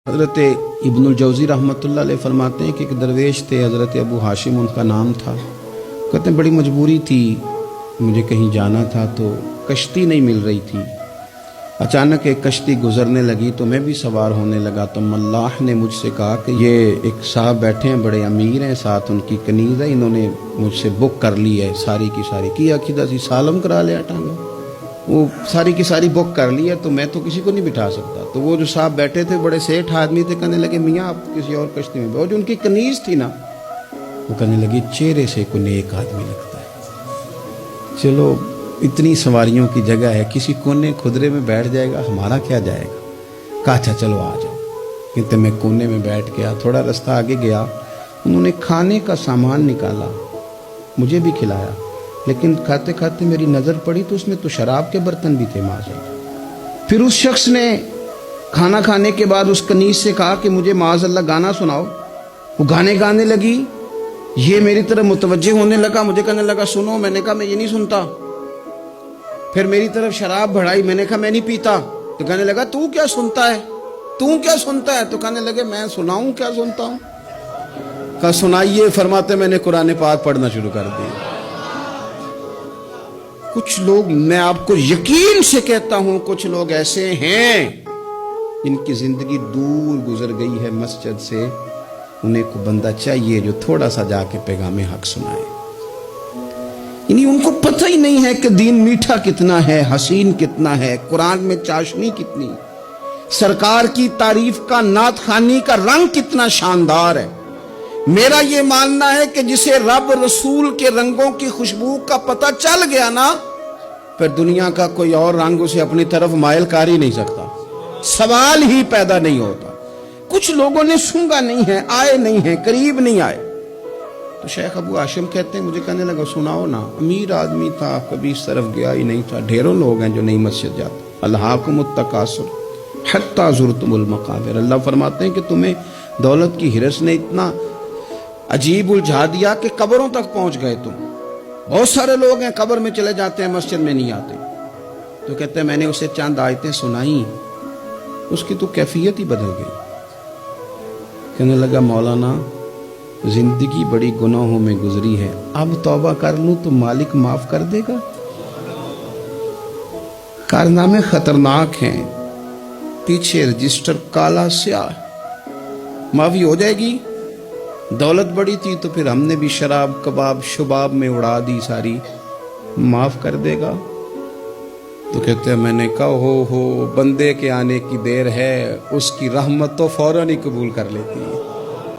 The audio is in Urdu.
حضرت ابن الجوزی رحمۃ اللہ علیہ فرماتے ہیں کہ ایک درویش تھے، حضرت ابو ہاشم ان کا نام تھا۔ کہتے ہیں بڑی مجبوری تھی، مجھے کہیں جانا تھا تو کشتی نہیں مل رہی تھی۔ اچانک ایک کشتی گزرنے لگی تو میں بھی سوار ہونے لگا تو ملاح نے مجھ سے کہا کہ یہ ایک صاحب بیٹھے ہیں، بڑے امیر ہیں، ساتھ ان کی کنیز ہے، انہوں نے مجھ سے بک کر لی ہے، ساری کی ساری کی عقیدہ سی سالم کرا لیا ٹانگا، وہ ساری کی ساری بک کر لی ہے تو میں تو کسی کو نہیں بٹھا سکتا۔ تو وہ جو صاحب بیٹھے تھے بڑے سیٹھ آدمی تھے، کہنے لگے میاں آپ کسی اور کشتی میں بیٹھو۔ جو ان کی کنیز تھی نا وہ کہنے لگی چہرے سے کوئی نیک آدمی لگتا ہے، چلو اتنی سواریوں کی جگہ ہے، کسی کونے خدرے میں بیٹھ جائے گا، ہمارا کیا جائے گا۔ کہا اچھا چلو آ جاؤ۔ کہتے میں کونے میں بیٹھ گیا، تھوڑا رستہ آگے گیا، انہوں نے کھانے کا سامان نکالا، مجھے بھی کھلایا، لیکن کھاتے کھاتے میری نظر پڑی تو اس میں تو شراب کے برتن بھی تھے معاذاللہ۔ پھر اس شخص نے کھانا کھانے کے بعد اس کنیز سے کہا کہ مجھے معاذاللہ گانا سناؤ۔ وہ گانے گانے لگی، یہ میری طرف متوجہ ہونے لگا، مجھے کہنے لگا سنو، میں نے کہا میں یہ نہیں سنتا۔ پھر میری طرف شراب بڑھائی، میں نے کہا میں نہیں پیتا۔ تو کہنے لگا تو کیا سنتا ہے، تو کیا سنتا ہے؟ تو کہنے لگے میں سناؤں کیا سنتا ہوں؟ کہا سنائیے۔ فرماتے میں نے قرآن پاک پڑھنا شروع کر دیا۔ کچھ لوگ، میں آپ کو یقین سے کہتا ہوں، کچھ لوگ ایسے ہیں جن کی زندگی دور گزر گئی ہے مسجد سے، انہیں کو بندہ چاہیے جو تھوڑا سا جا کے پیغام حق سنائے۔ یعنی ان کو پتہ ہی نہیں ہے کہ دین میٹھا کتنا ہے، حسین کتنا ہے، قرآن میں چاشنی کتنی، سرکار کی تعریف کا، نعت خوانی کا رنگ کتنا شاندار ہے۔ میرا یہ ماننا ہے کہ جسے رب رسول کے رنگوں کی خوشبو کا پتہ چل گیا نا، پھر دنیا کا کوئی اور رنگ اسے اپنی طرف مائل کر ہی نہیں سکتا، سوال ہی پیدا نہیں ہوتا۔ کچھ لوگوں نے سونگا نہیں ہے، آئے نہیں ہیں، قریب نہیں آئے۔ تو شیخ ابو ہاشم کہتے ہیں مجھے کہنے لگا سناؤ نا۔ امیر آدمی تھا، کبھی اس طرف گیا ہی نہیں تھا۔ ڈھیروں لوگ ہیں جو نہیں مسجد جاتے۔ الہاکم التکاثر حتی زرتم المقابر، اللہ فرماتے ہیں کہ تمہیں دولت کی ہرس نے اتنا عجیب الجھا دیا کہ قبروں تک پہنچ گئے تم۔ بہت سارے لوگ ہیں قبر میں چلے جاتے ہیں، مسجد میں نہیں آتے۔ تو کہتے ہیں میں نے اسے چند آیتیں سنائیں، اس کی تو کیفیت ہی بدل گئی۔ کہنے لگا مولانا زندگی بڑی گناہوں میں گزری ہے، اب توبہ کر لوں تو مالک معاف کر دے گا؟ کارنامے خطرناک ہیں، پیچھے رجسٹر کالا سیاہ، معافی ہو جائے گی۔ دولت بڑی تھی تو پھر ہم نے بھی شراب کباب شباب میں اڑا دی ساری، معاف کر دے گا؟ تو کہتے ہیں میں نے کہا ہو بندے کے آنے کی دیر ہے، اس کی رحمت تو فوراً ہی قبول کر لیتی ہے۔